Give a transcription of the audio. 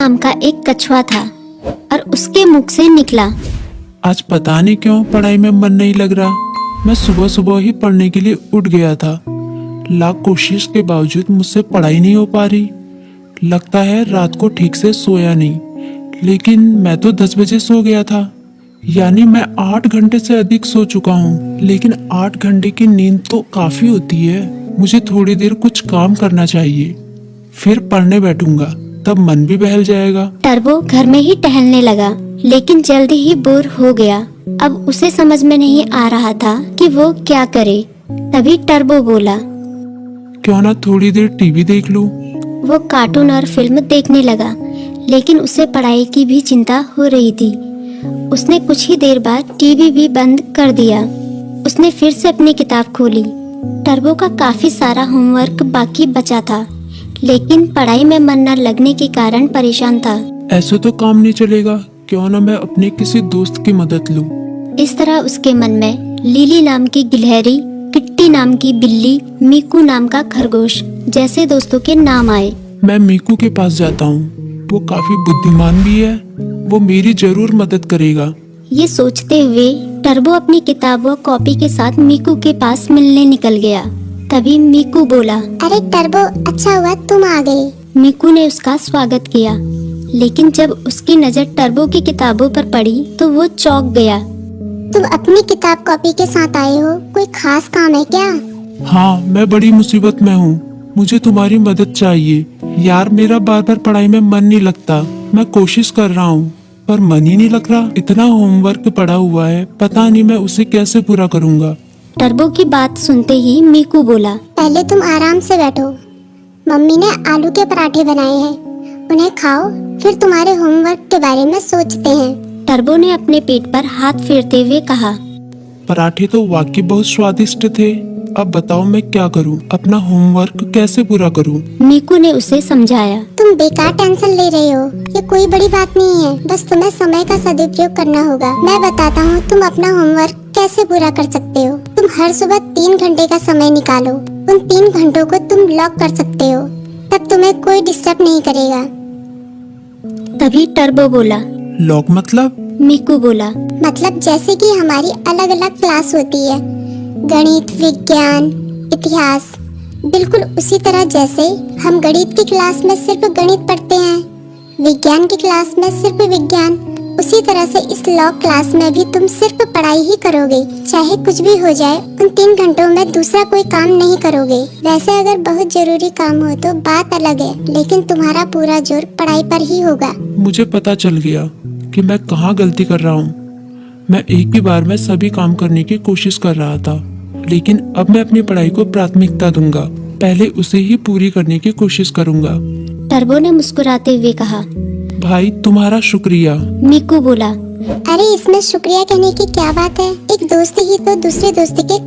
नाम का एक कछुआ था और उसके मुख से निकला। आज पता नहीं क्यों पढ़ाई में मन नहीं लग रहा। मैं सुबह सुबह ही पढ़ने के लिए उठ गया था। लाख कोशिश के बावजूद मुझसे पढ़ाई नहीं हो पा रही। लगता है रात को ठीक से सोया नहीं। लेकिन मैं तो 10 बजे सो गया था, यानी मैं 8 घंटे से अधिक सो चुका हूँ। लेकिन 8 घंटे की नींद तो काफी होती है। मुझे थोड़ी देर कुछ काम करना चाहिए, फिर पढ़ने बैठूंगा, तब मन भी बहल जाएगा। टर्बो घर में ही टहलने लगा, लेकिन जल्दी ही बोर हो गया। अब उसे समझ में नहीं आ रहा था कि वो क्या करे। तभी टर्बो बोला, क्यों ना थोड़ी देर टीवी देख लूं। वो कार्टून और फिल्म देखने लगा, लेकिन उसे पढ़ाई की भी चिंता हो रही थी। उसने कुछ ही देर बाद टीवी भी बंद कर दिया। उसने फिर से अपनी किताब खोली। टर्बो का काफी सारा होमवर्क बाकी बचा था, लेकिन पढ़ाई में मन न लगने के कारण परेशान था। ऐसे तो काम नहीं चलेगा, क्यों ना मैं अपने किसी दोस्त की मदद लूं। इस तरह उसके मन में लिली नाम की गिलहरी, किट्टी नाम की बिल्ली, मीकू नाम का खरगोश जैसे दोस्तों के नाम आए। मैं मीकू के पास जाता हूँ, वो काफी बुद्धिमान भी है, वो मेरी जरूर मदद करेगा। ये सोचते हुए टर्बो अपनी किताब व कॉपी के साथ मीकू के पास मिलने निकल गया। तभी मीकू बोला, अरे टर्बो, अच्छा हुआ तुम आ गए। मीकू ने उसका स्वागत किया, लेकिन जब उसकी नजर टर्बो की किताबों पर पड़ी तो वो चौंक गया। तुम अपनी किताब कॉपी के साथ आए हो, कोई खास काम है क्या? हाँ, मैं बड़ी मुसीबत में हूँ, मुझे तुम्हारी मदद चाहिए। यार, मेरा बार बार पढ़ाई में मन नहीं लगता। मैं कोशिश कर रहा हूँ पर मन ही नहीं लग रहा। इतना होमवर्क पड़ा हुआ है, पता नहीं मैं उसे कैसे पूरा करूँगा। टर्बो की बात सुनते ही मीकू बोला, पहले तुम आराम से बैठो, मम्मी ने आलू के पराठे बनाए हैं, उन्हें खाओ, फिर तुम्हारे होमवर्क के बारे में सोचते हैं। टर्बो ने अपने पेट पर हाथ फेरते हुए कहा, पराठे तो वाकई बहुत स्वादिष्ट थे। अब बताओ मैं क्या करूं, अपना होमवर्क कैसे पूरा करूं? मीकू ने उसे समझाया, तुम बेकार टेंशन ले रहे हो, ये कोई बड़ी बात नहीं है, बस तुम्हें समय का सदुपयोग करना होगा। मैं बताता हूँ तुम अपना होमवर्क कैसे पूरा कर सकते हो। तुम हर सुबह 3 घंटे का समय निकालो, उन 3 घंटों को तुम ब्लॉक कर सकते हो, तब तुम्हें कोई डिस्टर्ब नहीं करेगा। तभी टर्बो बोला, लॉक मतलब? मीकू बोला, मतलब जैसे कि हमारी अलग अलग क्लास होती है, गणित, विज्ञान, इतिहास, बिल्कुल उसी तरह जैसे हम गणित की क्लास में सिर्फ गणित पढ़ते हैं, विज्ञान की क्लास में सिर्फ विज्ञान, उसी तरह से इस लॉ क्लास में भी तुम सिर्फ पढ़ाई ही करोगे। चाहे कुछ भी हो जाए, उन 3 घंटों में दूसरा कोई काम नहीं करोगे। वैसे अगर बहुत जरूरी काम हो तो बात अलग है, लेकिन तुम्हारा पूरा जोर पढ़ाई पर ही होगा। मुझे पता चल गया कि मैं कहाँ गलती कर रहा हूँ। मैं एक ही बार में सभी काम करने की कोशिश कर रहा था, लेकिन अब मैं अपनी पढ़ाई को प्राथमिकता दूंगा। पहले उसे ही पूरी करने की कोशिश करूंगा। टर्बो ने मुस्कुराते हुए कहा, भाई तुम्हारा शुक्रिया। मीकू बोला, अरे इसमें शुक्रिया कहने की क्या बात है, एक दोस्त ही तो दूसरे दोस्त के